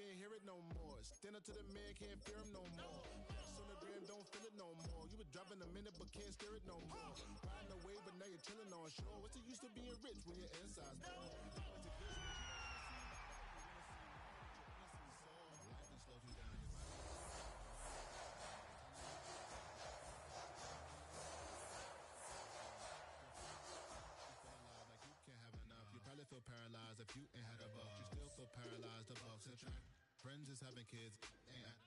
can't hear it no more. Stand up to the man, can't fear him no more. Sonogram, don't feel it no more. You were dropping a minute, but can't steer it no more. Riding away, but now you're chilling on shore. What's the use of being rich when your inside's poor? Life can slow you down. You probably feel paralyzed if you ain't had a buck. You still feel paralyzed. The Bucks and track. Friends is having kids. Ain't had enough.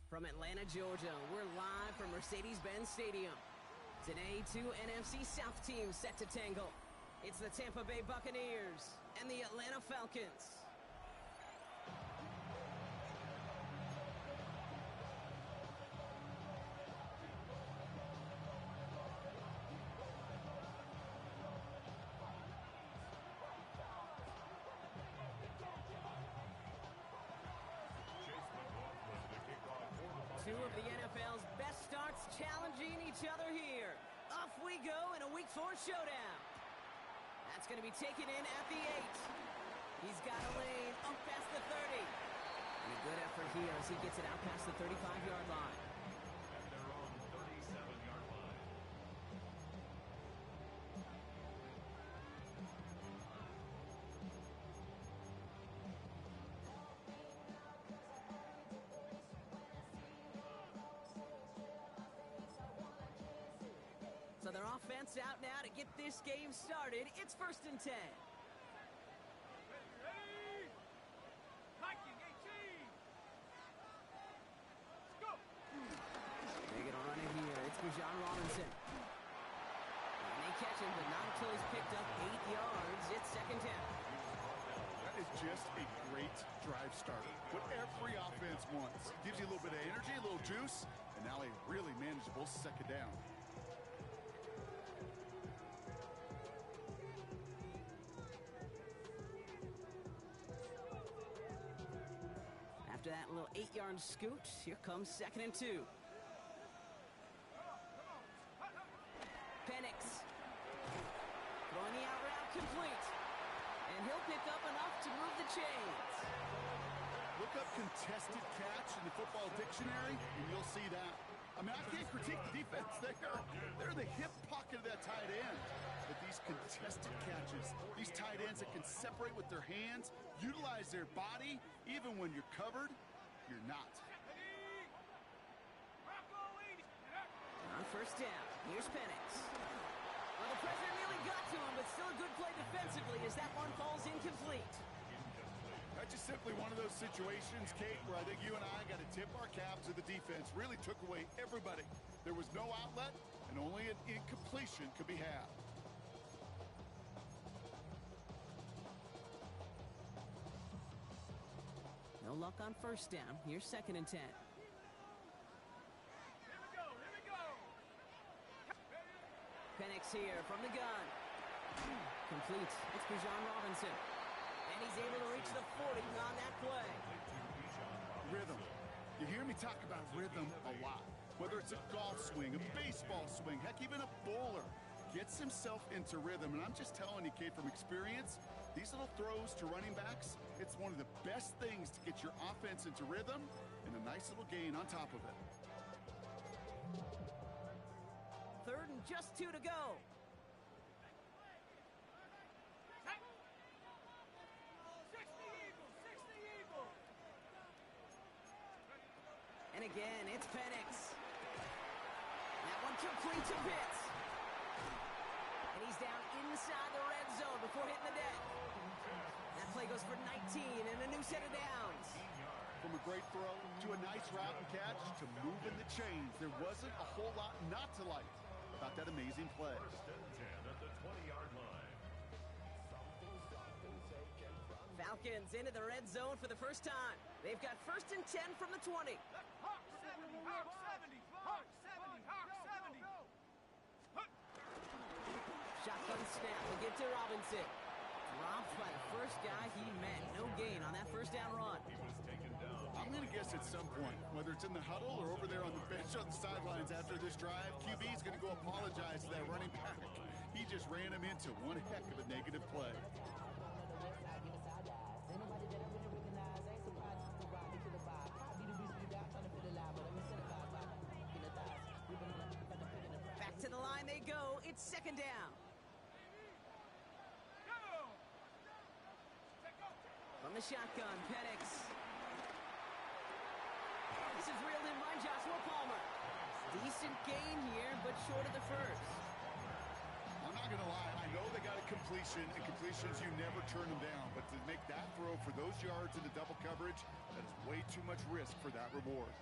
From Atlanta, Georgia, we're live from Mercedes-Benz Stadium. Today, two NFC South teams set to tangle. It's the Tampa Bay Buccaneers and the Atlanta Falcons. Two of the NFL's best starts challenging each other here. Off we go in a Week 4 showdown. That's going to be taken in at the 8. He's got a lane up past the 30. And a good effort here as he gets it out past the 35-yard line. At their own 37-yard line. So their offense out now to get this game started. It's 1st and 10. Ready? Hiking 18. Let's go. They get a run in here. It's Bijan Robinson. And they catch him, but not until he's picked up 8 yards. It's 2nd down. That is just a great drive starter. What every offense wants. Gives you a little bit of energy, a little juice, and now a really manageable 2nd down. After that little 8-yard scoot, here comes 2nd and 2. Penix. Throwing the out route complete. And he'll pick up enough to move the chains. Look up contested catch in the football dictionary, and you'll see that. I mean, I can't critique the defense. They're the hip pocket of that tight end. But these contested catches, these tight ends that can separate with their hands, utilize their body, even when you're covered, you're not. On 1st down, here's Penix. Well, the pressure nearly got to him, but still a good play defensively as that one falls incomplete. That's just simply one of those situations, Kate, where I think you and I got to tip our cap to the defense. Really took away everybody. There was no outlet, and only an incompletion could be had. No luck on 1st down. Here's 2nd and 10. Here we go. Penix here from the gun. Complete. It's Bijan Robinson. And he's able to reach the 40 on that play. Rhythm. You hear me talk about rhythm a lot. Whether it's a golf swing, a baseball swing, heck, even a bowler gets himself into rhythm. And I'm just telling you, Kate, from experience, these little throws to running backs, it's one of the best things to get your offense into rhythm and a nice little gain on top of it. 3rd and just 2 to go. And again, it's Penix. That one complete to Pitts. And he's down inside the red zone before hitting the deck. That play goes for 19 and a new set of downs. From a great throw to a nice route and catch to moving the chains, there wasn't a whole lot not to like about that amazing play. 1st and 10 at the 20-yard line. Falcons into the red zone for the first time. They've got 1st and 10 from the 20. Hawk 70, Hawk 70, Hawk 70, Hawk 70. Shotgun snap will get to Robinson. Dropped by the first guy he met. No gain on that 1st down run. He was taken down. I'm going to guess at some point, whether it's in the huddle or over there on the bench on the sidelines after this drive, QB is going to go apologize to that running back. He just ran him into one heck of a negative play. second down. From the shotgun, Penix. This is reeled in by Joshua Palmer. Decent gain here, but short of the first. I'm not going to lie. I know they got a completion, and completions, you never turn them down. But to make that throw for those yards into double coverage, that is way too much risk for that reward.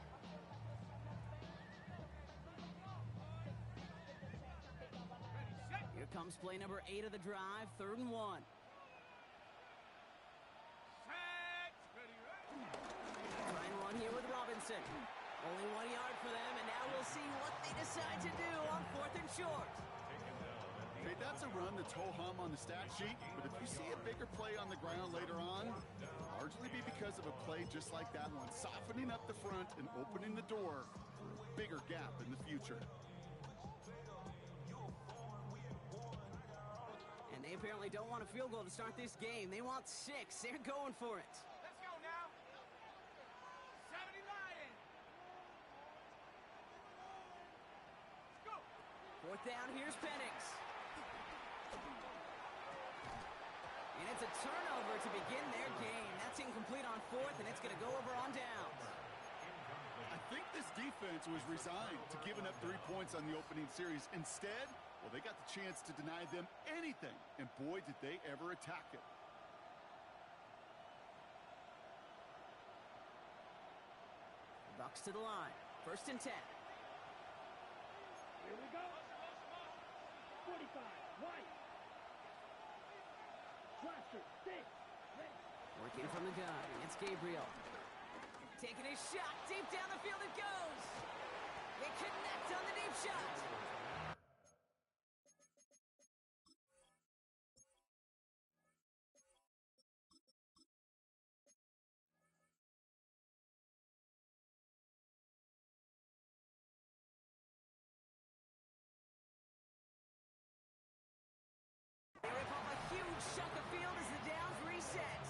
Here comes play number 8 of the drive, 3rd and 1. Try and run here with Robinson. Only 1 yard for them, and now we'll see what they decide to do on 4th and short. Okay, that's a run that's ho-hum on the stat sheet, but if you see a bigger play on the ground later on, it'll largely be because of a play just like that one, softening up the front and opening the door for a bigger gap in the future. And they apparently don't want a field goal to start this game. They want 6. They're going for it. Let's go now. 70 Lions. Let's go. 4th down, here's Penix. And it's a turnover to begin their game. That's incomplete on 4th, and it's going to go over on downs. I think this defense was resigned to giving up 3 points on the opening series. Instead, well, they got the chance to deny them anything, and boy, did they ever attack it. Bucks to the line. 1st and 10. Here we go. 45. White. Blaster. 6. Working from the gun. It's Gabriel. Taking a shot. Deep down the field it goes. They connect on the deep shot. They rip off a huge chunk of field as the downs reset.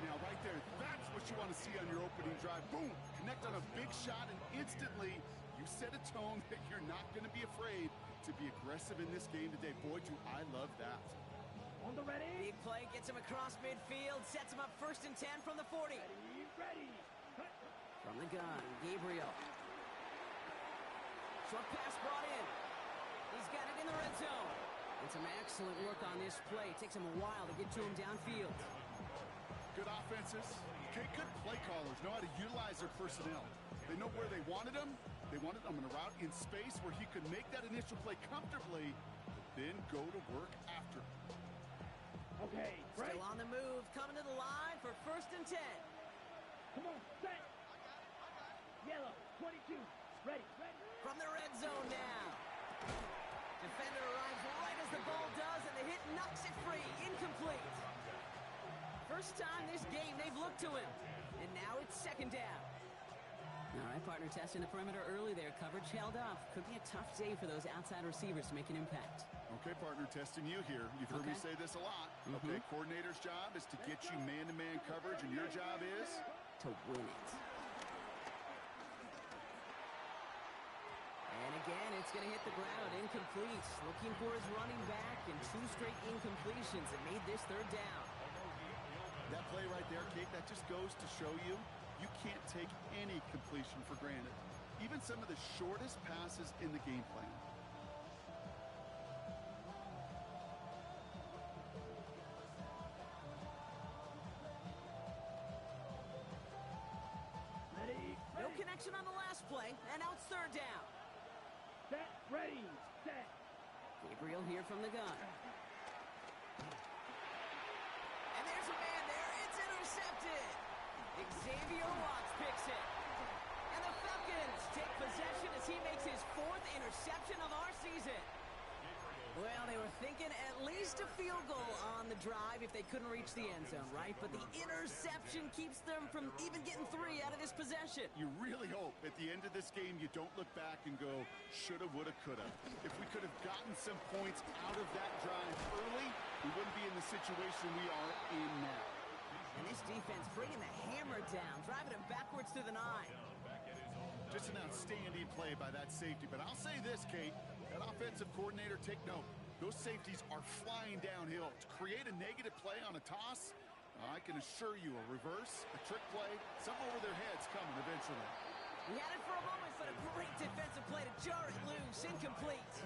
Now, right there, that's what you want to see on your opening drive. Boom! Connect on a big shot, and instantly you set a tone that you're not going to be afraid to be aggressive in this game today. Boy, do I love that. On the ready. Big play gets him across midfield, sets him up 1st and 10 from the 40. Ready. Cut. From the gun, Gabriel. Short pass brought in. He's got it in the red zone. And some excellent work on this play. It takes him a while to get to him downfield. Good offenses. Okay, good play callers know how to utilize their personnel. They know where they wanted them. They wanted them in a route in space where he could make that initial play comfortably, but then go to work after. Okay. Right. Still on the move, coming to the line for 1st and 10. Come on. Set. Yellow. 22. Ready. Ready. From the red zone now. Defender arrives right as the ball does, and the hit knocks it free. Incomplete. First time this game they've looked to him. And now it's 2nd down. All right, partner, testing the perimeter early there. Coverage held up. Could be a tough day for those outside receivers to make an impact. Okay, partner, testing you here. You've heard me say this a lot. Okay, coordinator's job is to get you man-to-man coverage, and your job is? To win it. And again, it's going to hit the ground. Incomplete. Looking for his running back, and 2 straight incompletions that made this 3rd down. That play right there, Kate, that just goes to show you can't take any completion for granted. Even some of the shortest passes in the game plan. Ready. No connection on the last play, and now it's 3rd down. Set. Ready. Set. Gabriel here from the gun. And there's a man there. It's intercepted. Xavier Watts picks it. And the Falcons take possession as he makes his 4th interception of our season. Well, they were thinking at least a field goal on the drive if they couldn't reach the end zone, right? But the interception keeps them from even getting 3 out of this possession. You really hope at the end of this game you don't look back and go, shoulda, woulda, coulda. If we could have gotten some points out of that drive early, we wouldn't be in the situation we are in now. And this defense bringing the hammer down, driving him backwards to the 9. Just an outstanding play by that safety. But I'll say this, Kate, that offensive coordinator, take note. Those safeties are flying downhill. To create a negative play on a toss, I can assure you a reverse, a trick play, something over their heads coming eventually. He had it for a moment, but a great defensive play to jar it loose. Incomplete.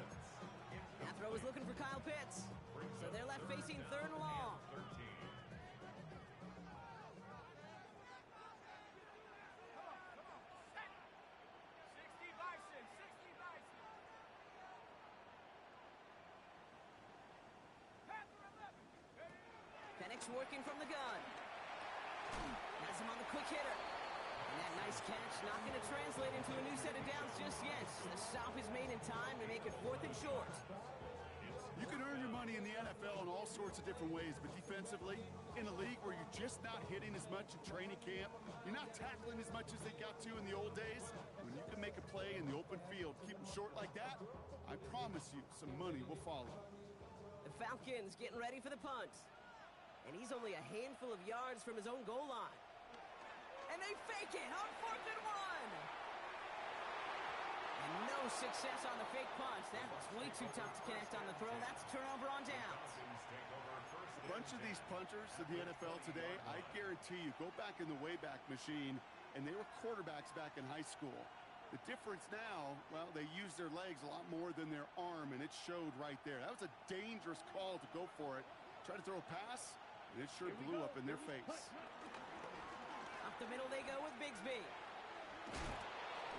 That throw was looking for Kyle Pitts. So they're left facing 3rd and long. 60 Bison, 60 Bison. Panther 11. Penix working from the gun. Has him on the quick hitter. And that nice catch not going to translate into a new set of downs just yet. The stop is made in time to make it 4th and short. You can earn your money in the NFL in all sorts of different ways, but defensively, in a league where you're just not hitting as much in training camp, you're not tackling as much as they got to in the old days, when you can make a play in the open field, keep them short like that, I promise you some money will follow. The Falcons getting ready for the punt. And he's only a handful of yards from his own goal line. And they fake it on 4th and 1. And no success on the fake punch. That was way too tough to connect on the throw. That's a turnover on downs. A bunch of these punters in the NFL today, I guarantee you, go back in the Wayback Machine, and they were quarterbacks back in high school. The difference now, well, they use their legs a lot more than their arm, and it showed right there. That was a dangerous call to go for it. Try to throw a pass, and it sure blew up in their face. Up the middle they go with Bigsby.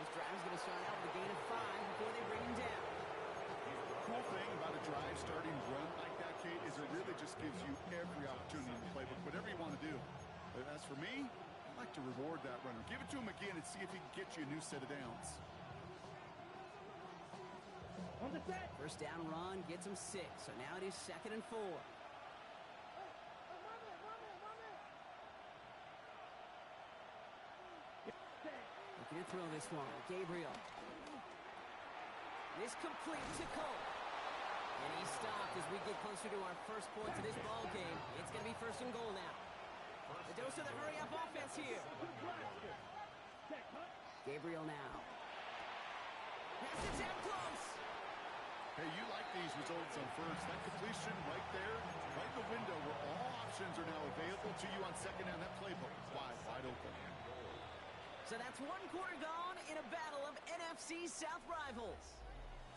This drive is going to start out with a gain of 5 before they bring him down. The cool thing about a drive starting run like that, Kate, is it really just gives you every opportunity in the playbook, whatever you want to do. But as for me, I like to reward that runner. Give it to him again and see if he can get you a new set of downs. First down run gets him 6, so now it is 2nd and 4. Looking to throw this one. Gabriel. This complete to Cole. And he's stopped as we get closer to our first points of this ball game. It's going to be 1st and goal now. The dose of the hurry-up offense here. Gabriel now. Pass it down close. Hey, you like these results on first. That completion right there, right in the window where all options are now available to you on 2nd down. That playbook is wide open. So that's 1 quarter gone in a battle of NFC South rivals.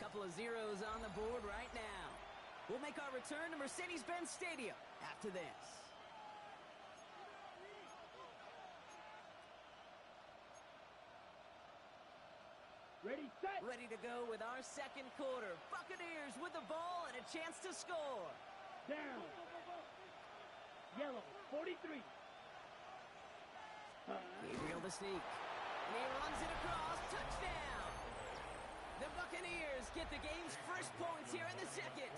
Couple of zeros on the board right now. We'll make our return to Mercedes-Benz Stadium after this. Ready, set. Ready to go with our 2nd quarter. Buccaneers with the ball and a chance to score. Down. Yellow, 43. Gabriel the sneak. And he runs it across. Touchdown. The Buccaneers get the game's first points here in the 2nd.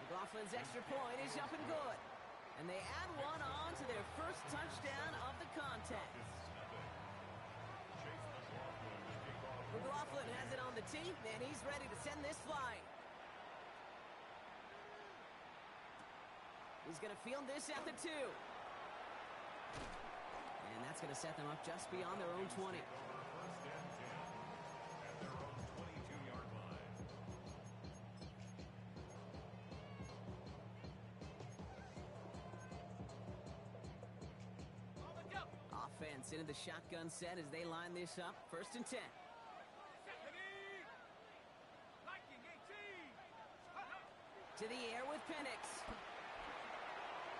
McLaughlin's extra point is up and good. And they add one on to their first touchdown of the contest. McLaughlin has it on the tee, and he's ready to send this flying. He's going to field this at the 2. And that's going to set them up just beyond their own 20. Offense into the shotgun set as they line this up. 1st and 10. To the air with Penix.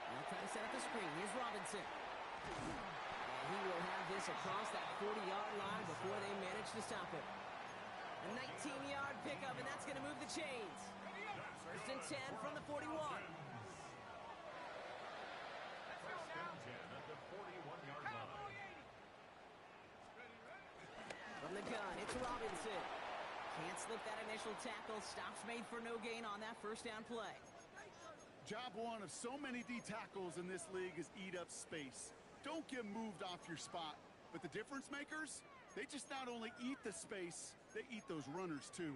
They'll try to set up the screen. Here's Robinson. And he will have this across that 40-yard line before they manage to stop it. A 19-yard pickup, and that's going to move the chains. 1st and 10 from the 41. From the gun, it's Robinson. Can't slip that initial tackle. Stops made for no gain on that 1st down play. Job one of so many D tackles in this league is eat up space. Don't get moved off your spot. But the difference makers, they just not only eat the space, they eat those runners too.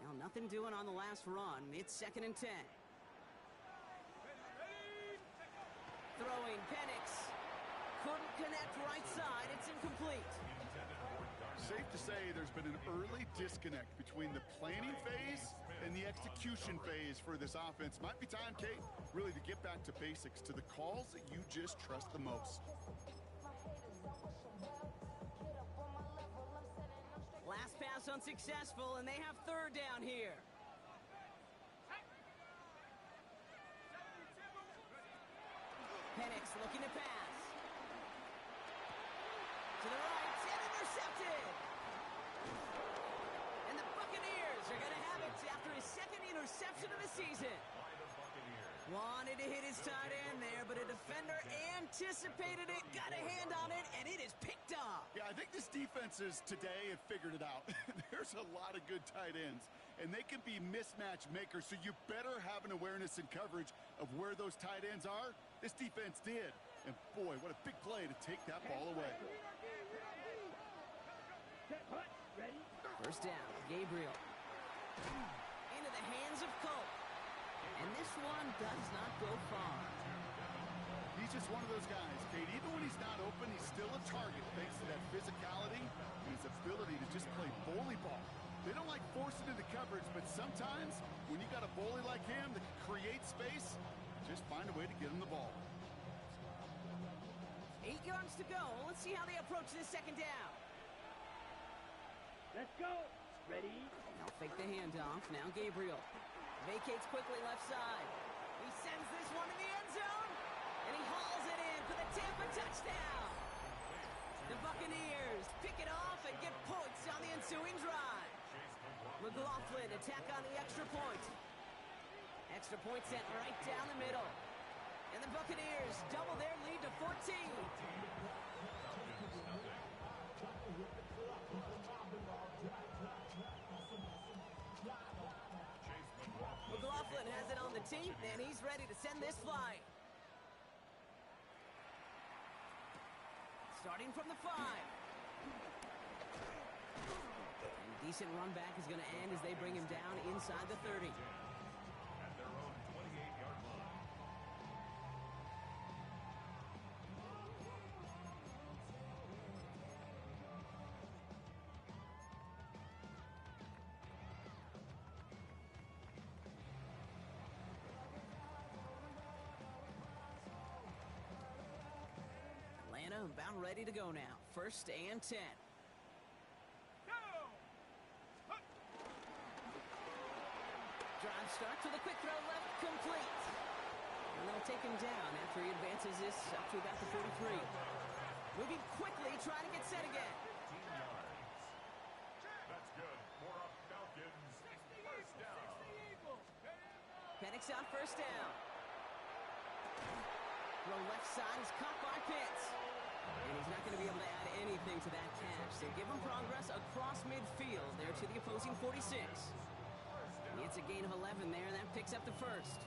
Now nothing doing on the last run. It's 2nd and 10. Throwing Penix. Couldn't connect right side. It's incomplete. Safe to say there's been an early disconnect between the planning phase and the execution phase for this offense. Might be time, Kate, really to get back to basics, to the calls that you just trust the most. Last pass unsuccessful, and they have third down here. Penix looking to pass. To the right, and intercepted. And the Buccaneers are going to have it after his second interception of the season. Wanted to hit his tight end there, but a defender anticipated it, got a hand on it, and it is picked up. Yeah, I think this defenses today have figured it out. There's a lot of good tight ends, and they can be mismatch makers, so you better have an awareness and coverage of where those tight ends are. This defense did, and boy, what a big play to take that ball away. First down, Gabriel. Into the hands of Colt. And this one does not go far. He's just one of those guys, Kate. Even when he's not open, he's still a target thanks to that physicality and his ability to just play bully ball. They don't like forcing into coverage, but sometimes when you got a bully like him that can create space, just find a way to get him the ball. 8 yards to go. Let's see how they approach this second down. Let's go. Ready? They'll fake the handoff. Now Gabriel. Vacates quickly left side. He sends this one in the end zone, and he hauls it in for the Tampa touchdown. The Buccaneers pick it off and get points on the ensuing drive. McLaughlin attack on the extra point. Extra point sent right down the middle. And the Buccaneers double their lead to 14. McLaughlin has it on the team, and he's ready to send this flying. Starting from the 5. And decent run back is going to end as they bring him down inside the 30. At their own 28-yard line. Atlanta about ready to go now. First and 10. Drive start to the quick throw left, complete. And they'll take him down after he advances this up to about the 43. Moving quickly, trying to get set again. 15 yards. That's good. More up Falcons. First down. Penix on first down. Throw left side is caught by Pitts. And he's not going to be able to add anything to that catch. So give him progress across midfield there to the opposing 46. It's a gain of 11 there, and that picks up the first.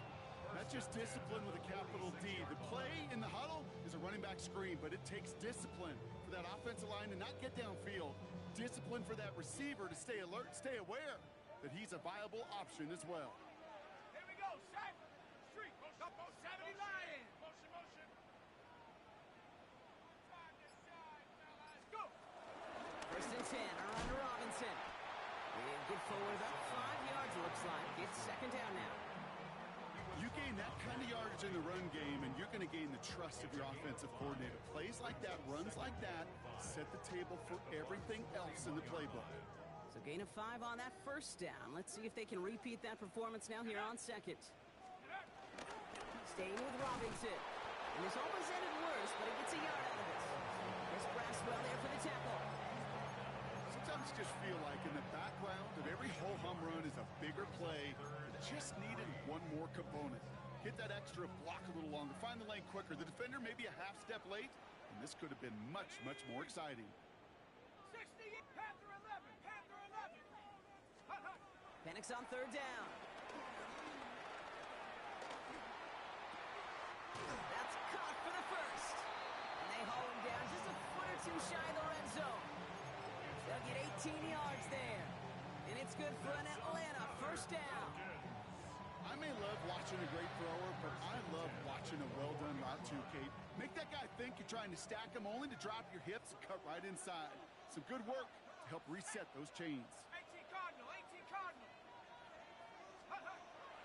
That's just discipline with a capital D. The play in the huddle is a running back screen, but it takes discipline for that offensive line to not get downfield. Discipline for that receiver to stay alert, stay aware that he's a viable option as well. Here we go, set. Street. Up on 70 Lions. Motion, motion. Let's go. First and 10 are under Robinson. And get forward about 5 yards, looks like. It's second down now. You gain that kind of yardage in the run game, and you're going to gain the trust of your offensive coordinator. Plays like that, runs like that, set the table for everything else in the playbook. So gain of 5 on that first down. Let's see if they can repeat that performance now here on second. Staying with Robinson. And this almost ended worse, but it gets a yard out of it. Chris Braswell there for the tackle. Sometimes just feel like in the background of every ho-hum run is a bigger play that just needed one more component. Hit that extra block a little longer, find the lane quicker. The defender may be a half step late, and this could have been much, much more exciting. 60, Panther 11, Panther 11. Penix on third down. That's caught for the first. And they haul him down just a foot or two shy of the red zone. They'll get 18 yards there. And it's good for an Atlanta first down. I may love watching a great thrower, but I love watching a well-done route too, Kate. Make that guy think you're trying to stack him only to drop your hips and cut right inside. Some good work to help reset those chains. 18 Cardinal, 18 Cardinal.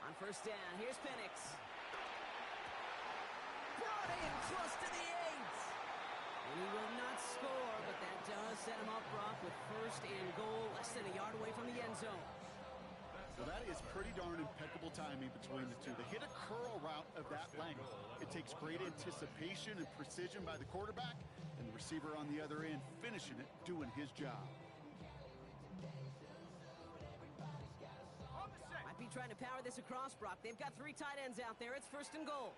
On first down, here's Penix. Brought in close to the 8. And he will not score, but that does set him up, Brock, with first and goal less than a yard away from the end zone. Well, that is pretty darn impeccable timing between the two. They hit a curl route of that length. It takes great anticipation and precision by the quarterback, and the receiver on the other end finishing it, doing his job. Might be trying to power this across, Brock. They've got 3 tight ends out there. It's first and goal.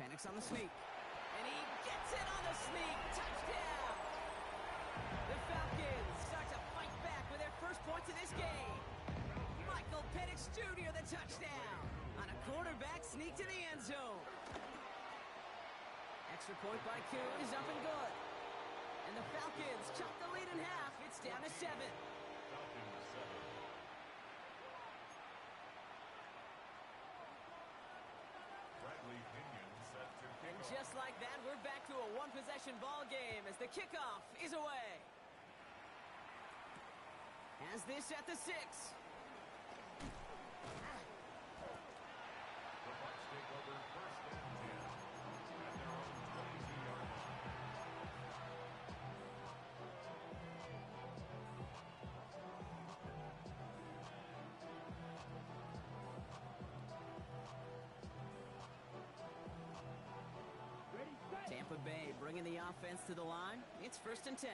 Penix on the sneak. And he gets it on the sneak. Touchdown! The Falcons start to fight back with their first points of this game. Michael Penix Jr. the touchdown on a quarterback sneak to the end zone. Extra point by Q is up and good. And the Falcons chop the lead in half. It's down to 7. And just like that, we're back to a one-possession ball game as the kickoff is away. Has this at the 6. The Bucs take over first and 10 at their own 22-yard line. Tampa Bay bringing the offense to the line. It's first and 10.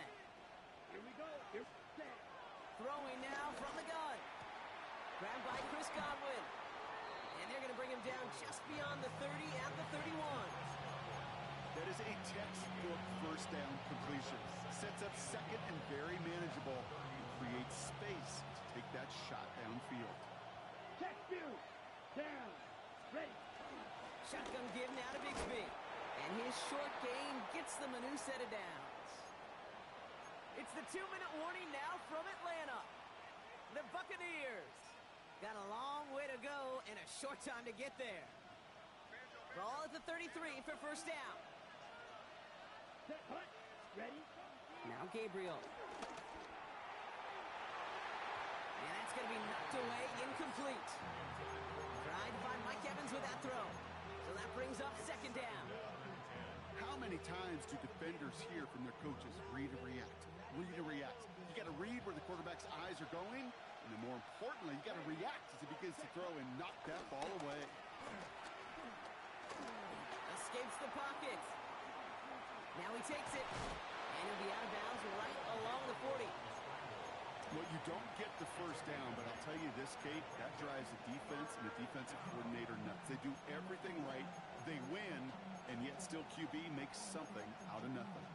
Here we go. Here's set. Throwing now from the gun. Grabbed by Chris Godwin. And they're going to bring him down just beyond the 30 at the 31. That is a textbook first down completion. Sets up second and very manageable. And creates space to take that shot downfield. Check you. Down. Ready. Shotgun give now to Bigsby. And his short gain gets them a new set of downs. It's the 2-minute warning now from Atlanta. The Buccaneers got a long way to go and a short time to get there. Ball at the 33 for first down. Set. Hut. Ready. Now Gabriel. And that's going to be knocked away, incomplete. Tried to find Mike Evans with that throw. So that brings up second down. How many times do defenders hear from their coaches, read and react, read and react? You got to read where the quarterback's eyes are going, and then more importantly, you got to react as he begins to throw and knock that ball away. Escapes the pocket. Now he takes it, and he'll be out of bounds right along the 40. Well, you don't get the first down, but I'll tell you this, Kate, that drives the defense and the defensive coordinator nuts. They do everything right, they win, and yet still QB makes something out of nothing.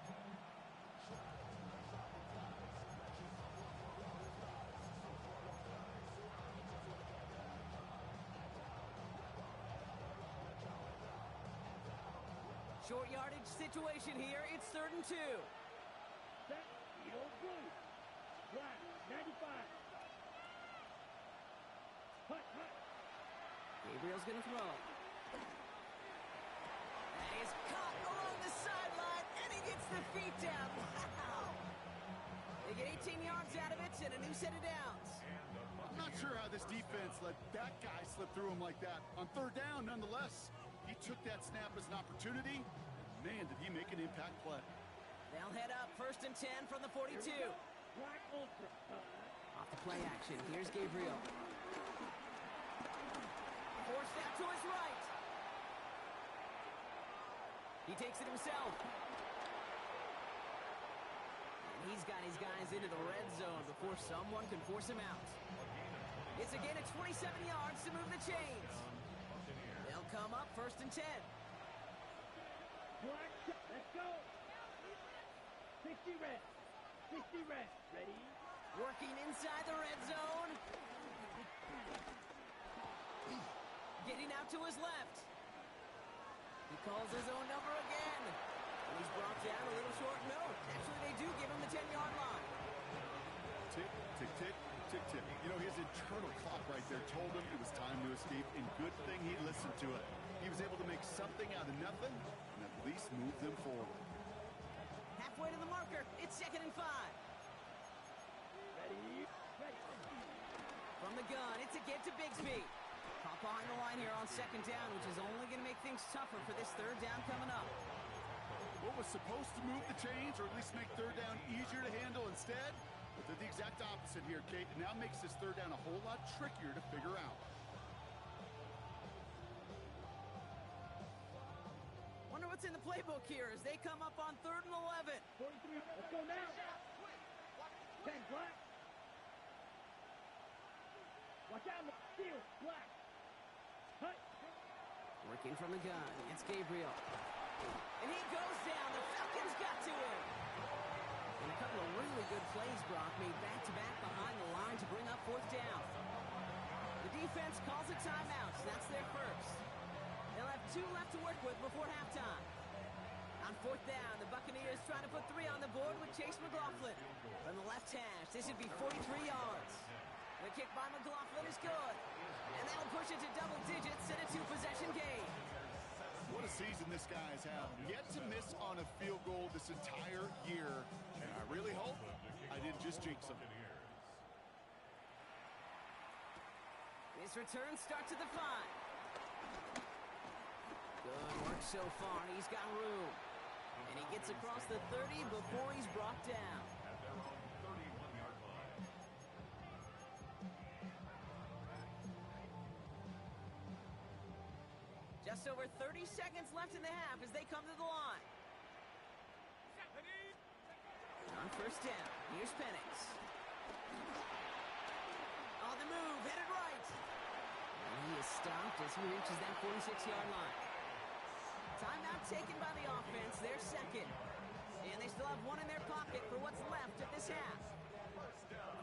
Short yardage situation here. It's 3rd and 2. Set. Field blue. Black. 95. Hut. Gabriel's going to throw. And he's caught along the sideline, and he gets the feet down. Wow! They get 18 yards out of it and a new set of downs. I'm not sure how this defense let that guy slip through him like that. On 3rd down, nonetheless, he took that snap as an opportunity. Man, did he make an impact play. They'll head up 1st and 10 from the 42. Black ultra. Off the play action. Here's Gabriel. Forced out to his right. He takes it himself. And he's got his guys into the red zone before someone can force him out. It's a gain of 27 yards to move the chains. They'll come up 1st and 10. Black. Let's go. 60 red. 60 red. Ready. Working inside the red zone. Getting out to his left. He calls his own number again. And he's brought down a little short. No, actually they do give him the 10-yard line. Tick, tick, tick, tick, tick. You know, his internal clock right there told him it was time to escape, and good thing he listened to it. He was able to make something out of nothing and at least move them forward. Halfway to the marker. It's 2nd and 5. Ready. Ready. From the gun, it's a get to Bigsby. Caught behind the line here on second down, which is only going to make things tougher for this third down coming up. What was supposed to move the chains, or at least make third down easier to handle instead? But they're the exact opposite here, Kate. It now makes this third down a whole lot trickier to figure out. Wonder what's in the playbook here as they come up on 3rd and 11. 43. Let's go now. 10 black. Watch out, steal. Black. Hut. Working from the gun. It's Gabriel. And he goes down. The Falcons got to him. And a couple of really good plays, Brock, made back-to-back behind the line to bring up 4th down. The defense calls a timeout, so that's their first. They'll have 2 left to work with before halftime. On 4th down, the Buccaneers trying to put 3 on the board with Chase McLaughlin. From the left hash, this would be 43 yards. The kick by McLaughlin is good. And that'll push it to double digits in a 2-possession game. What a season this guy has had. Yet to miss on a field goal this entire year. And I really hope I didn't just jinx him. His return starts at the 5. Good work so far. He's got room. And he gets across the 30 before he's brought down. At their own 31-yard line. Just over 30 seconds left in the half as they come to the line. On 1st down, here's Penix. On the move, headed right. And he is stopped as he reaches that 46-yard line. Timeout taken by the offense, their second. And they still have 1 in their pocket for what's left of this half.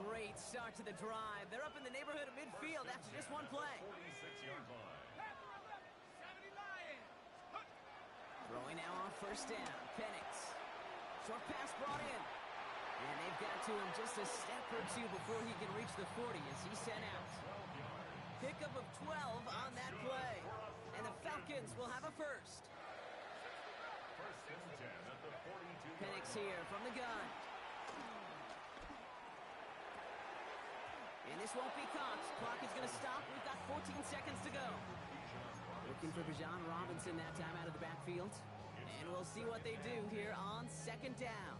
Great start to the drive. They're up in the neighborhood of midfield after just 1 play. 46-yard line. Throwing now on 1st down, Penix. Short pass brought in. And they've got to him just a step or 2 before he can reach the 40 as he's sent out. Pickup of 12 on that play. And the Falcons will have a first. 1st and 10 at the 42. Penix here from the gun. And this won't be caught. Clock is going to stop. We've got 14 seconds to go. Looking for Bijan Robinson that time out of the backfield. And we'll see what they do here on 2nd down.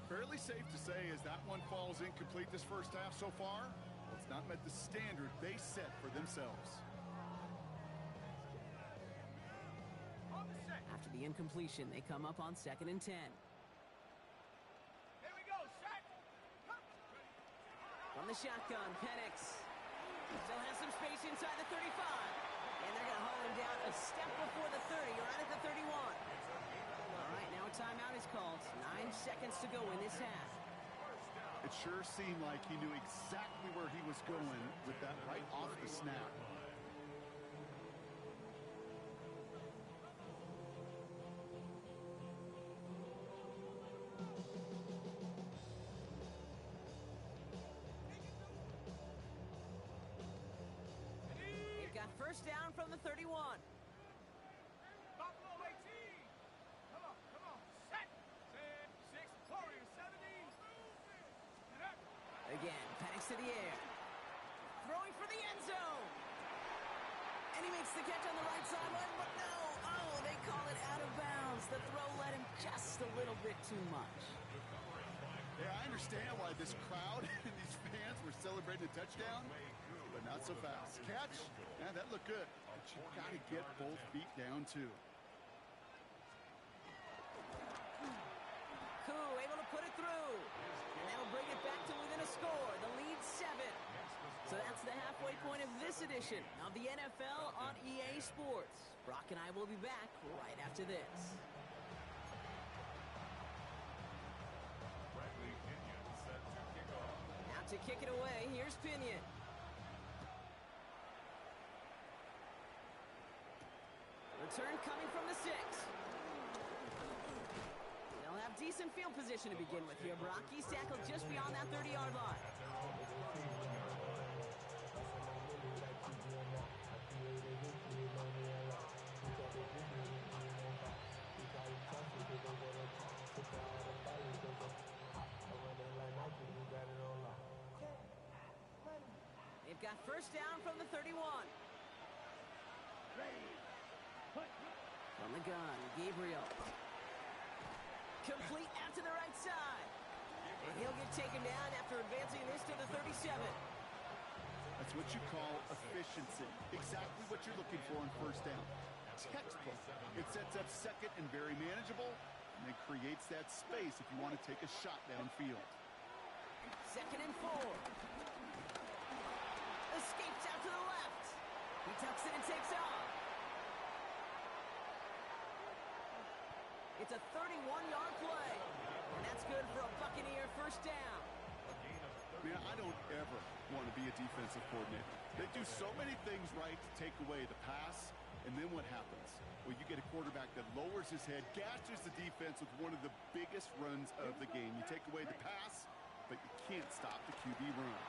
Fairly safe to say as that one falls incomplete this first half so far, it's not met the standard they set for themselves. After the incompletion, they come up on 2nd and 10. Here we go, set. From the shotgun, Penix. Still has some space inside the 35. And they're going to haul him down a step before the 30, right at the 31. All right, now a timeout is called. 9 seconds to go in this half. It sure seemed like he knew exactly where he was going with that right off the snap. They've got 1st down from the 31. Buffalo 18. Come on, set. 10, 6, Warriors 17. Get up. Again, Penix to the air. Throwing for the end zone. And he makes the catch on the right sideline, but no. Oh, they call it out of bounds. The throw led him just a little bit too much. Yeah, I understand why this crowd and these fans were celebrating a touchdown, but not so fast. Catch? Yeah, that looked good. But you got to get both feet down, too. Koo able to put it through. And that'll bring it back to within a score. The lead 7. So that's the halfway point of this edition of the NFL on EA Sports. Brock and I will be back right after this. Bradley Pinion set to kick off. Now to kick it away, here's Pinion. Return coming from the 6. They'll have decent field position to begin with here. Brock, he's tackled just beyond that 30-yard line. got first down from the 31. From the gun, Gabriel. Complete out to the right side. And he'll get taken down after advancing this to the 37. That's what you call efficiency. Exactly what you're looking for on first down. Textbook. It sets up second and very manageable, and it creates that space if you want to take a shot downfield. 2nd and 4. Escapes out to the left. He tucks it and takes off. It's a 31-yard play. And that's good for a Buccaneer first down. Man, I don't ever want to be a defensive coordinator. They do so many things right to take away the pass, and then what happens? Well, you get a quarterback that lowers his head, gashes the defense with one of the biggest runs of the game. You take away the pass, but you can't stop the QB run.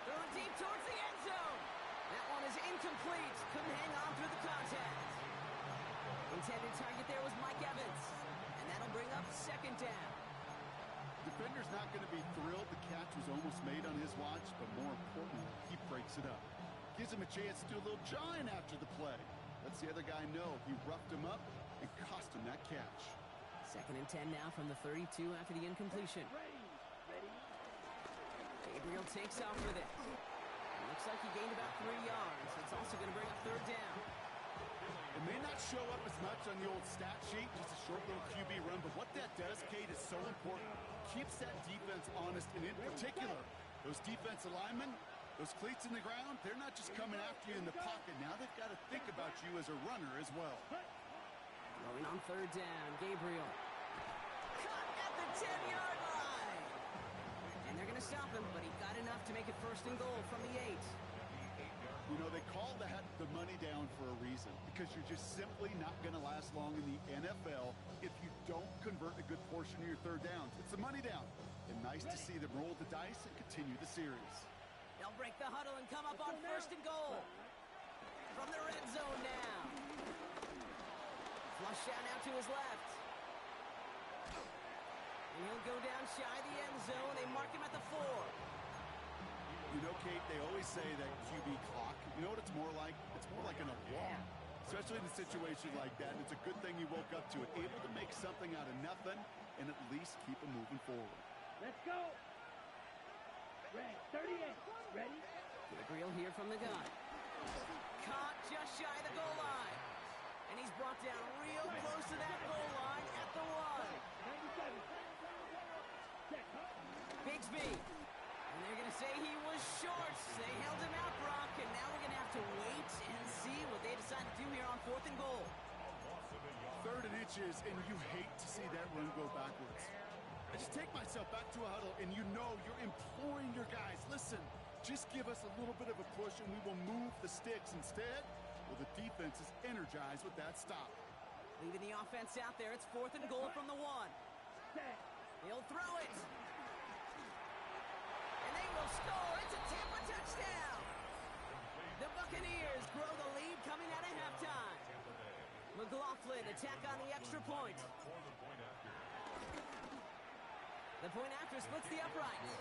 Throwing deep towards the end zone. That one is incomplete. Couldn't hang on through the contact. Intended target there was Mike Evans. And that'll bring up 2nd down. Defender's not going to be thrilled the catch was almost made on his watch, but more importantly, he breaks it up. Gives him a chance to do a little jawing after the play. Lets the other guy know he roughed him up and cost him that catch. 2nd and 10 now from the 32 after the incompletion. Gabriel takes off with it. It looks like he gained about 3 yards. It's also going to bring up 3rd down. It may not show up as much on the old stat sheet, just a short little QB run, but what that does, Kate, is so important. Keeps that defense honest, and in particular, those defensive linemen, those cleats in the ground, they're not just coming after you in the pocket. Now they've got to think about you as a runner as well. Throwing on 3rd down, Gabriel. Caught at the 10-yard line. And they're going to stop him, but he got enough to make it 1st and goal from the 8. You know, they call that the money down for a reason, because you're just simply not going to last long in the NFL if you don't convert a good portion of your 3rd downs. It's the money down. And nice to see them roll the dice and continue the series. They'll break the huddle and come up on 1st and goal. From the red zone now. Flush out now to his left. And he'll go down shy the end zone. They mark him at the 4. You know, Kate, they always say that QB clock, you know what it's more like? It's more like an alarm, especially in a situation like that. It's a good thing you woke up to it, able to make something out of nothing and at least keep them moving forward. Let's go. Red, 38. Ready? Gabriel here from the gun. Caught just shy of the goal line. And he's brought down real close to that goal line at the 1. 97. Bigsby. And they're going to say he was short. They held him out, Brock, and now we're going to have to wait and see what they decide to do here on 4th and goal. 3rd and inches, and you hate to see that run go backwards. I just take myself back to a huddle, and you know you're imploring your guys, listen, just give us a little bit of a push, and we will move the sticks. Instead, well, the defense is energized with that stop. Leaving the offense out there. It's 4th and goal from the 1. He'll throw it. And they will score. It's a Tampa touchdown. The Buccaneers grow the lead coming out of halftime. McLaughlin attack on the extra point. The point after splits the uprights.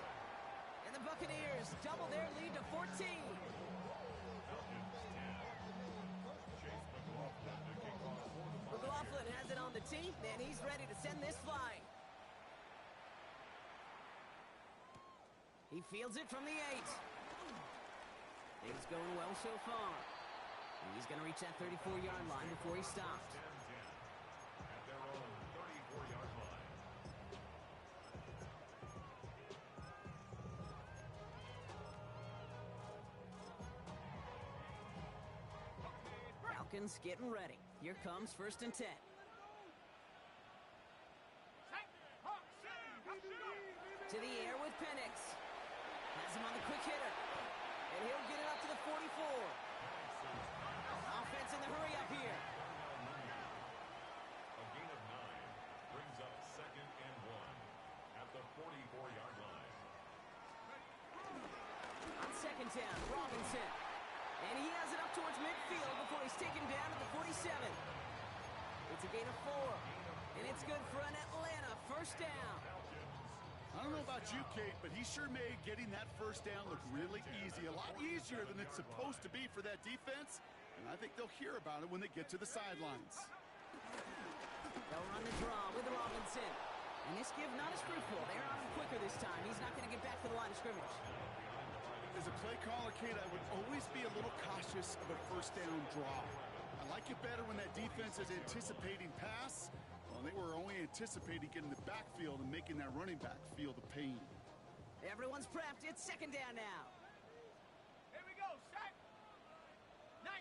And the Buccaneers double their lead to 14. McLaughlin has it on the tee, and he's ready to send this flying. He fields it from the 8. Things going well so far. And he's going to reach that 34-yard line before he stopped. At their own 34-yard line. Falcons getting ready. Here comes 1st and 10. To the air with Penix. Has him on the quick hitter. And he'll get it up to the 44. Offense in the hurry up here. A gain of 9 brings up 2nd and 1 at the 44-yard line. On 2nd down, Robinson. And he has it up towards midfield before he's taken down at the 47. It's a gain of 4. And it's good for an Atlanta 1st down. I don't know about you, Kate, but he sure made getting that first down look really easy. A lot easier than it's supposed to be for that defense. And I think they'll hear about it when they get to the sidelines. They'll run the draw with Robinson. And this give not as fruitful. They're on him quicker this time. He's not going to get back to the line of scrimmage. As a play caller, Kate, I would always be a little cautious of a first down draw. I like it better when that defense is anticipating pass. Well, they were only anticipating getting the backfield and making that running back feel the pain. Everyone's prepped. It's second down now. Here we go, set. 19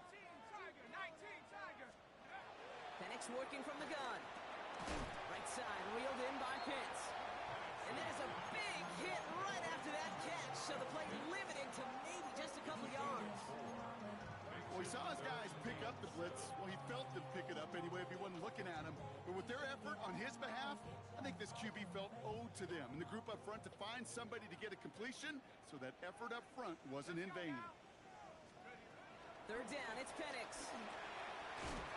Tiger, 19 Tiger. Penix working from the gun. Right side, reeled in by Pitts. And there's a big hit right after that catch, so the play limited to maybe just a couple yards. Well, he saw his guys pick up the blitz. Well, he felt them pick it up anyway if he wasn't looking at him. But with their effort on his behalf, I think this QB felt owed to them and the group up front to find somebody to get a completion, so that effort up front wasn't in vain. Third down, it's Penix.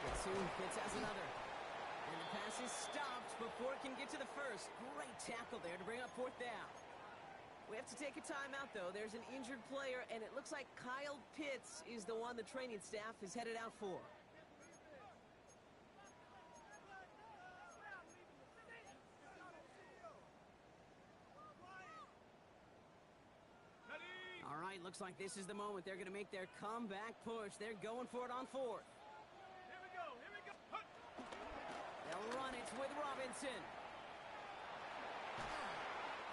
Gets two, Pitts has another. And the pass is stopped before it can get to the first. Great tackle there to bring up fourth down. We have to take a timeout, though. There's an injured player, and it looks like Kyle Pitts is the one the training staff is headed out for. All right, looks like this is the moment. They're going to make their comeback push. They're going for it on fourth. Here we go, here we go. They'll run it with Robinson.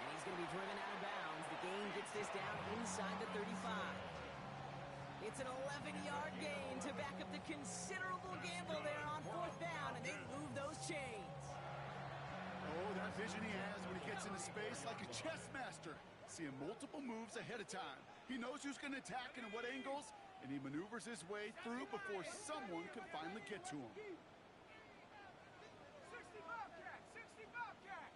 And he's going to be driven out of bounds. The gain gets this down inside the 35. It's an 11-yard gain to back up the considerable gamble there on fourth down, and they move those chains. Oh, that vision he has when he gets into space like a chess master. Seeing multiple moves ahead of time. He knows who's going to attack and at what angles, and he maneuvers his way through before someone can finally get to him. 60 Bobcat, 60 Bobcat.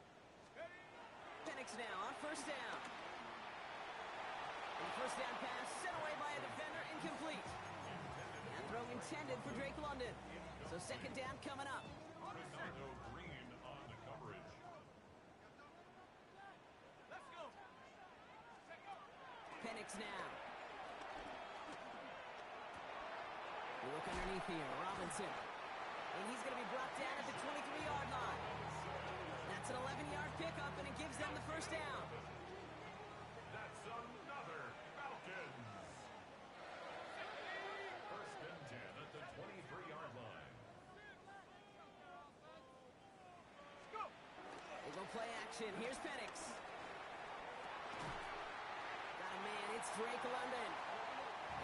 Penix now on first down. And the first down pass sent away by a defender, incomplete. That throw intended for Drake London. So second down coming up. Bernardo Green on the coverage. Let's go. Penix now. We look underneath here. Robinson. And he's going to be brought down at the 23-yard line. That's an 11-yard pickup, and it gives them the first down. That's another Falcons. First and 10 at the 23-yard line. Go. They go play action. Here's Penix. Got a man. It's Drake London.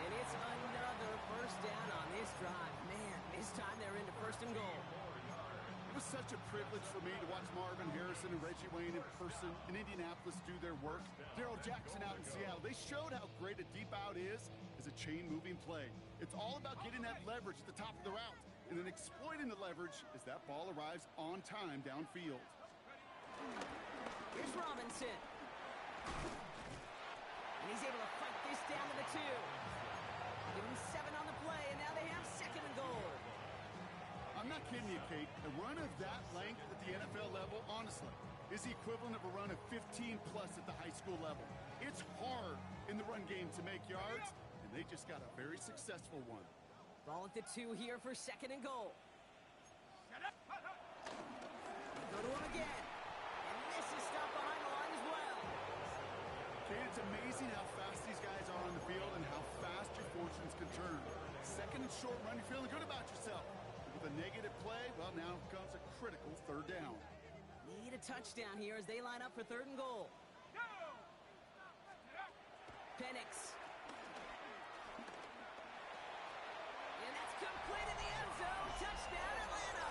And it's another first down on this drive. Man, this time they're into first and goal. It was such a privilege for me to watch Marvin Harrison and Reggie Wayne in person in Indianapolis do their work. Darrell Jackson out in Seattle. They showed how great a deep out is as a chain-moving play. It's all about getting that leverage at the top of the route and then exploiting the leverage as that ball arrives on time downfield. Here's Robinson. And he's able to fight this down to the 2. Give him 7 on the play, and now they have second and goal. I'm not kidding you, Kate. A run of that length at the NFL level, honestly, is the equivalent of a run of 15-plus at the high school level. It's hard in the run game to make yards, and they just got a very successful one. Ball at the 2 here for second and goal. Shut up. Go to him again. And this is stopped behind the line as well. Kate, it's amazing how fast these guys are on the field and how fast your fortunes can turn. Second and short run, you're feeling good about yourself. With a negative play, well, now comes a critical third down. Need a touchdown here as they line up for third and goal. Go. Penix. And that's complete in the end zone. Touchdown, Atlanta.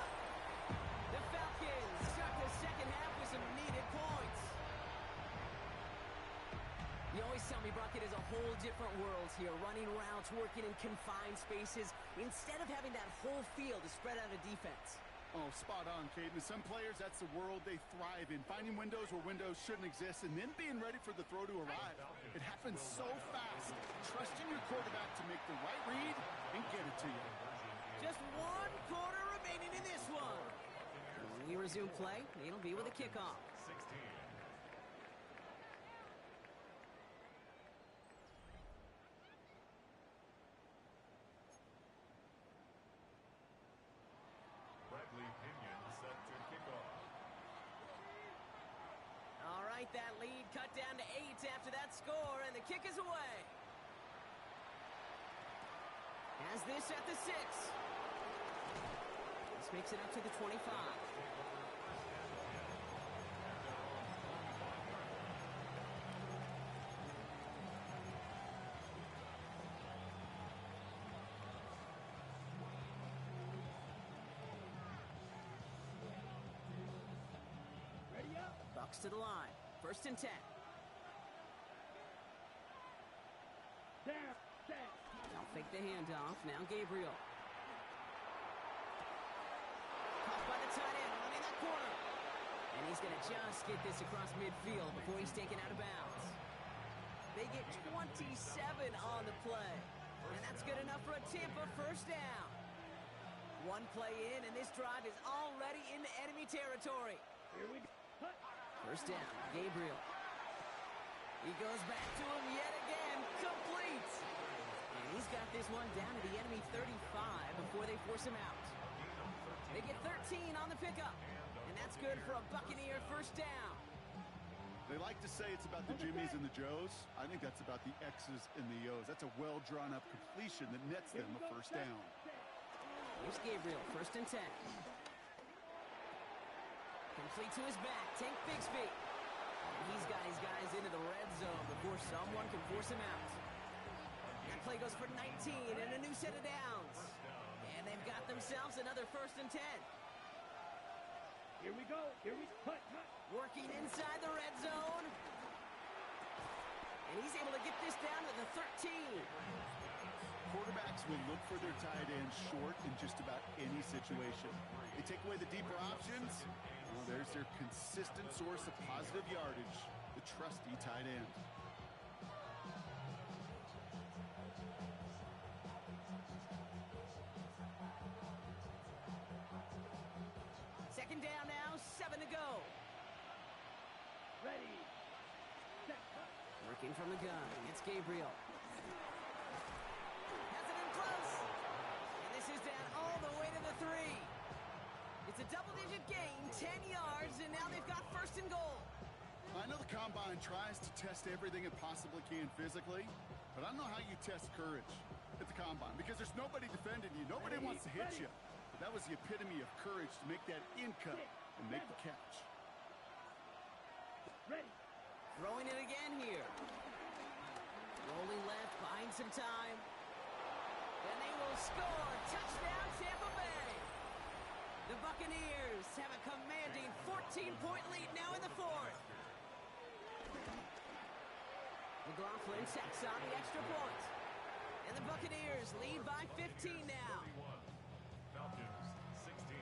The Falcons start the second half with some needed points. You always tell me, Brock, it is a whole different world here. Running routes, working in confined spaces, instead of having that whole field to spread out a defense. Oh, spot on, Kate. And some players, that's the world they thrive in. Finding windows where windows shouldn't exist and then being ready for the throw to arrive. It happens so fast. Trusting your quarterback to make the right read and get it to you. Just 1 quarter remaining in this one. When we resume play, it'll be with a kickoff. 16. kick is away. Has this at the 6. This makes it up to the 25. Ready up. Bucks to the line. 1st and 10. Down. Set. They'll fake the handoff. Now Gabriel. Caught by the tight end, running that corner. And he's going to just get this across midfield before he's taken out of bounds. They get 27 on the play. And that's good enough for a Tampa 1st down. One play in, and this drive is already into enemy territory. Here we go. Hut. 1st down, Gabriel. He goes back to him yet again, complete. And he's got this one down to the enemy 35 before they force him out. They get 13 on the pickup, and that's good for a Buccaneer 1st down. They like to say it's about the Jimmies and the Joes. I think that's about the X's and the O's. That's a well-drawn-up completion that nets them a 1st down. Here's Gabriel, 1st and 10. Complete to his back, Tank Bigsby. And he's got his guys into the red zone before someone can force him out. That play goes for 19 and a new set of downs. And they've got themselves another 1st and 10. Here we go. Here we hut. Working inside the red zone. And he's able to get this down to the 13. Quarterbacks will look for their tight ends short in just about any situation. They take away the deeper options. Well, there's their consistent source of positive yardage, the trusty tight end. Second down now, 7 to go. Ready. Set. Hut. Working from the gun. It's Gabriel. Has it in close. And this is down all the way to the 3. It's a double-digit gain, 10 yards, and now they've got 1st and goal. I know the Combine tries to test everything it possibly can physically, but I don't know how you test courage at the Combine because there's nobody defending you. Nobody wants to hit you. But that was the epitome of courage to make that in cut and make the catch. Ready. Throwing it again here. Rolling left, buying some time. And they will score. Touchdown, Tampa Bay. The Buccaneers have a commanding 14-point lead now in the 4th. McLaughlin sacks on the extra point. And the Buccaneers lead by 15 now. Falcons 16.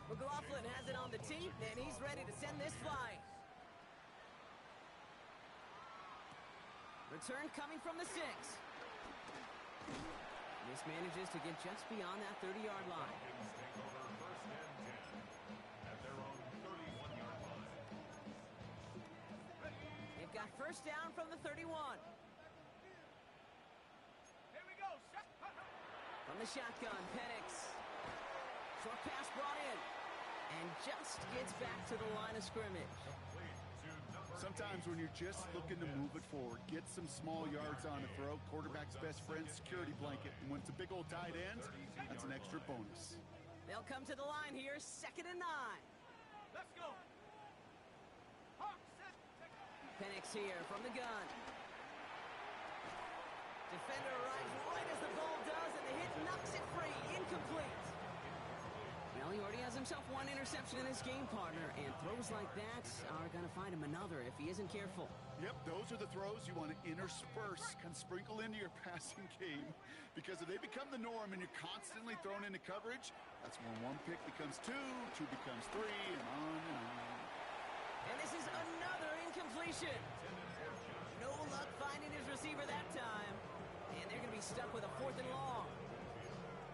McLaughlin has it on the tee, and he's ready to send this flying. Return coming from the 6. This manages to get just beyond that 30-yard line. Falcons take over 1st and 10 at their own 31-yard line. They've got 1st down from the 31. Here we go. Shot. Hut. From the shotgun, Penix. Short pass brought in. And just gets back to the line of scrimmage. Complete to number Sometimes when you're just looking to move it forward, get some small yards on a throw, quarterback's best friend, security blanket. And when it's a big old tight end, that's an extra bonus. They'll come to the line here, 2nd and 9. Let's go. Hawk set. Penix here from the gun. Defender arrives right as the ball does, and the hit knocks it free. Incomplete. Well, he already has himself one interception in this game, partner, and throws like that are going to find him another if he isn't careful. Yep, those are the throws you want to intersperse, kind of sprinkle into your passing game, because if they become the norm and you're constantly thrown into coverage, that's when 1 pick becomes 2, 2 becomes 3, and on and on. And this is another incompletion. No luck finding his receiver that time, and they're going to be stuck with a 4th and long.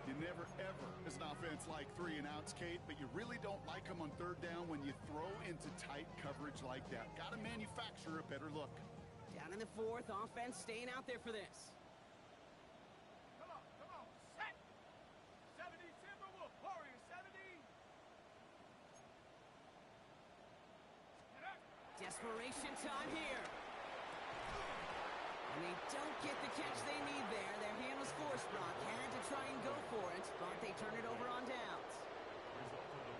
You never, ever, as an offense, like 3 and outs, Kate, but you really don't like them on 3rd down when you throw into tight coverage like that. Got to manufacture a better look. Down in the 4th, offense staying out there for this. Come on. Set. 70 Timberwolf. Warrior 70. Desperation time here. And they don't get the catch they need there. Their hand was forced, Brock. Had to try and go for it, but they turn it over on downs.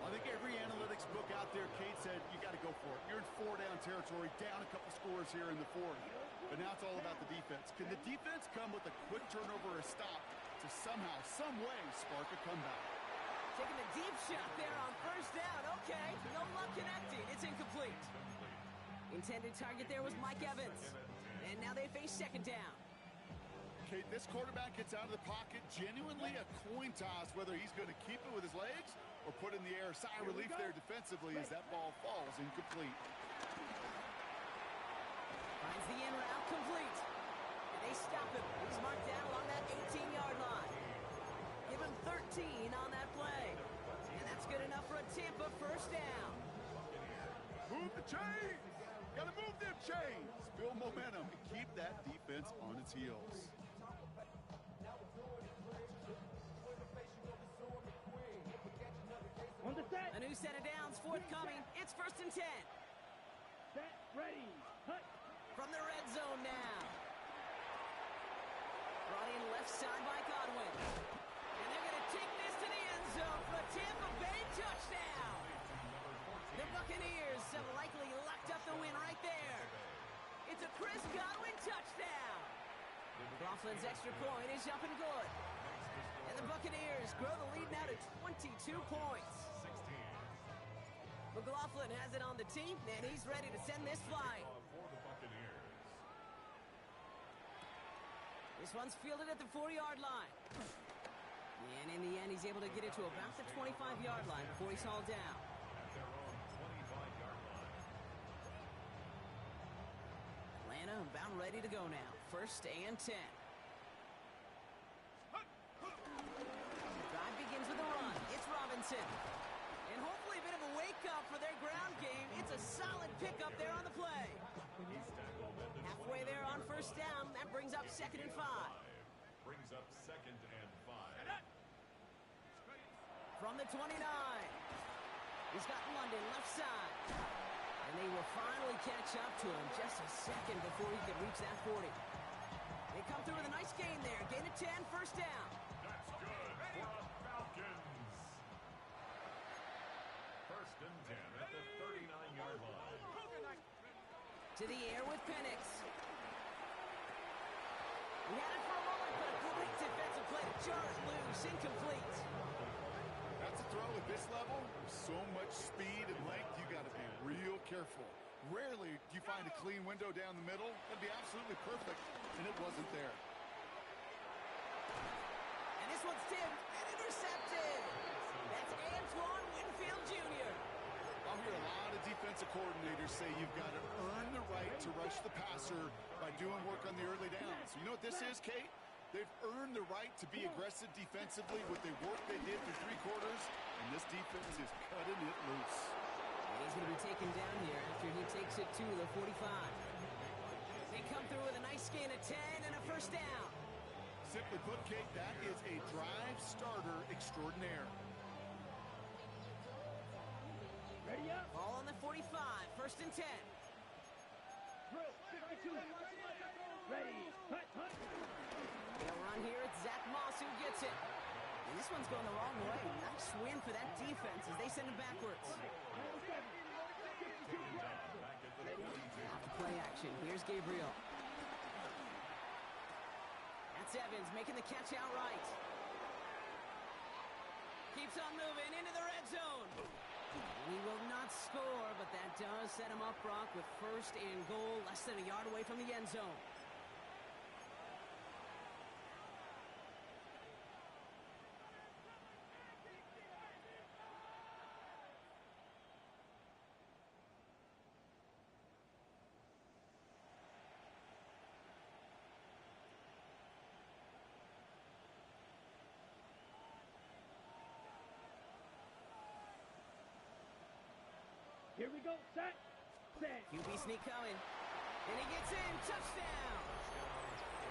I think every analytics book out there, Kate, said you got to go for it. You're in 4-down territory, down a couple scores here in the fourth. But now it's all about the defense. Can the defense come with a quick turnover or a stop to somehow, some way, spark a comeback? Taking a deep shot there on first down. Okay, no luck connecting. It's incomplete. Intended target there was Mike Evans. And now they face second down. Kate, this quarterback gets out of the pocket, genuinely a coin toss whether he's going to keep it with his legs or put in the air. Sigh of relief there defensively as that ball falls incomplete. Finds the in route complete. And they stop him. He's marked down along that 18-yard line. Give him 13 on that play. And that's good enough for a Tampa first down. Move the chains! Gotta move them chains! Build momentum and keep that defense on its heels. On the set. A new set of downs forthcoming. It's 1st and 10. Set. Ready. Cut. From the red zone now. Brought in left side by Godwin. And they're going to take this to the end zone for a Tampa Bay touchdown. The Buccaneers have likely locked up the win right there. It's a Chris Godwin touchdown. McLaughlin's extra point is up and good. And the Buccaneers grow the lead now to 22 points. McLaughlin has it on the team, and he's ready to send this flying. This one's fielded at the 4-yard line. And in the end, he's able to get it to about the 25-yard line before he's hauled down. Atlanta about ready to go now. 1st and 10. Drive begins with a run. It's Robinson. And hopefully a bit of a wake-up for their ground game. It's a solid pickup there on the play. Halfway there on first down. That brings up 2nd and 5. Brings up 2nd and 5. From the 29. He's got London left side. And they will finally catch up to him just a second before he can reach that 40. They come through with a nice gain there. Gain of 10, first down. That's good for the Falcons. 1st and 10 at the 39-yard line. To the air with Penix. He had it for a moment, but a great defensive play to jar it loose. Incomplete. That's a throw at this level. So much speed and length, you got to be real careful. Rarely do you find a clean window down the middle. That'd be absolutely perfect, and it wasn't there. And this one's tipped and intercepted. That's Antoine Winfield Jr. I'll hear a lot of defensive coordinators say you've got to earn the right to rush the passer by doing work on the early downs. You know what this is, Kate? They've earned the right to be aggressive defensively with the work they did for 3 quarters, and this defense is cutting it loose. And he's going to be taken down here after he takes it to the 45. They come through with a nice gain of 10 and a first down. Simply put, Kate, that is a drive starter extraordinaire. Ready up. Ball on the 45, 1st and 10. Drill. 52. Ready. Cut. Cut. They'll run here. It's Zach Moss who gets it. And this one's going the wrong way. Nice win for that defense as they send it backwards. After play action, here's Gabriel. That's Evans making the catch outright. Keeps on moving into the red zone. He will not score, but that does set him up, Brock, with 1st and goal, less than a yard away from the end zone. Here we go. Set. Set. QB sneak coming. And he gets in. Touchdown.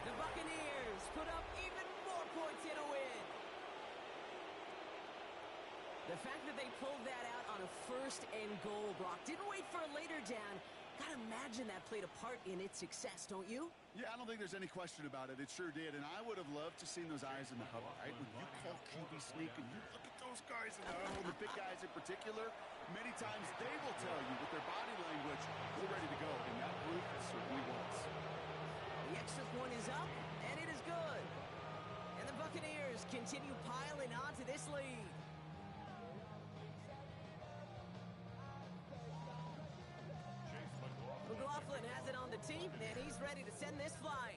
The Buccaneers put up even more points in a win. The fact that they pulled that out on a 1st and goal, Brock, didn't wait for a later down, Gotta imagine that played a part in its success, don't you? Yeah, I don't think there's any question about it. It sure did, and I would have loved to seen those eyes in the huddle, right? When you call QB sneak and you look at those guys in the huddle, the big guys in particular, many times they will tell you with their body language, we're ready to go, and that group certainly was. The extra point is up, and it is good. And the Buccaneers continue piling on to this lead. McLaughlin has it on the team, and he's ready to send this flying.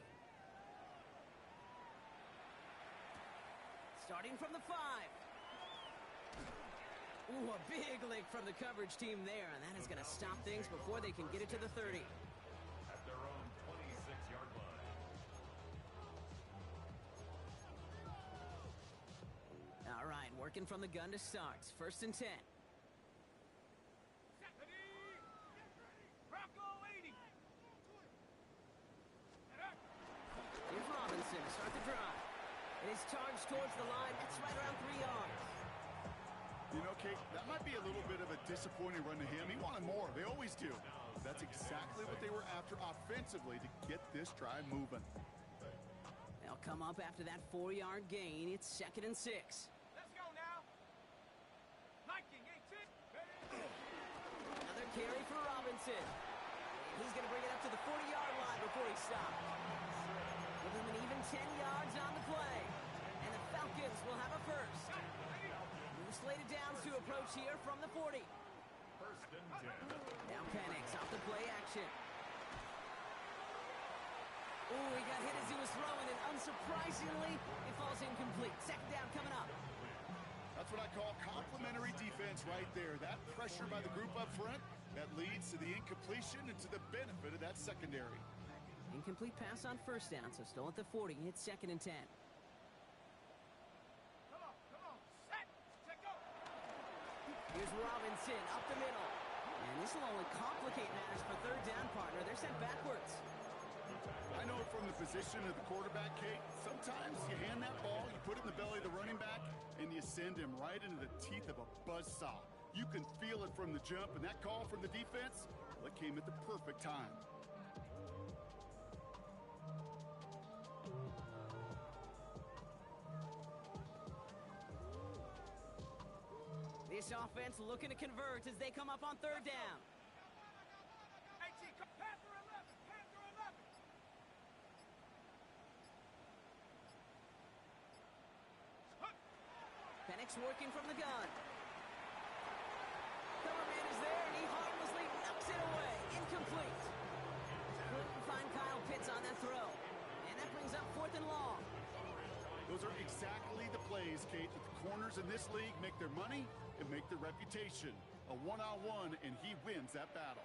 Starting from the 5. Ooh, a big lick from the coverage team there, and that is going to stop things before they can get it to the 30. At their own 26-yard line. All right, working from the gun to start. 1st and 10. Here's Robinson to start the drive. And his charge towards the line, that's right around 3 yards. You know, Kate, that might be a little bit of a disappointing run to him. He wanted more. They always do. That's exactly what they were after offensively to get this drive moving. They'll come up after that 4-yard gain. It's 2nd and 6. Let's go now. Liking 18. Another carry for Robinson. He's going to bring it up to the 40-yard line before he stops. Give him an even 10 yards on the play. And the Falcons will have a first. New slated downs to approach here from the 40. 1st and 10. Now Penix off the play action. Ooh, he got hit as he was throwing, and unsurprisingly, it falls incomplete. 2nd down coming up. That's what I call complimentary defense right there. That pressure by the group up front, that leads to the incompletion and to the benefit of that secondary. Incomplete pass on 1st down, so still at the 40. It's 2nd and 10. Come on. Set. Check go. Here's Robinson up the middle. And this will only complicate matters for 3rd down, partner. They're sent backwards. I know it from the position of the quarterback, Kate. Sometimes you hand that ball, you put it in the belly of the running back, and you send him right into the teeth of a buzzsaw. You can feel it from the jump, and that call from the defense, well, it came at the perfect time. This offense looking to convert as they come up on 3rd down. 18. Panther 11. Panther 11. Penix working from the gun. Cover man is there, and he harmlessly knocks it away. Incomplete. Couldn't find Kyle Pitts on that throw. And that brings up 4th and long. Those are exactly the plays, Kate, that the corners in this league make their money and make their reputation. A one-on-one, and he wins that battle.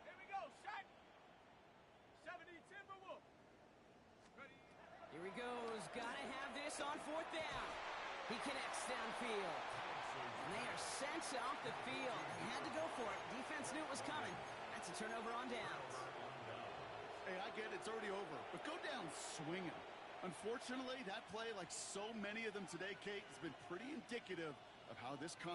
Here we go. Set. 70 Timberwolf. Ready. Here he goes. Gotta have this on 4th down. He connects downfield. And they are sent off the field. They had to go for it. Defense knew it was coming. That's a turnover on downs. Hey, I get it. It's already over. But go down swinging. Unfortunately, that play, like so many of them today, Kate, has been pretty indicative of how this contest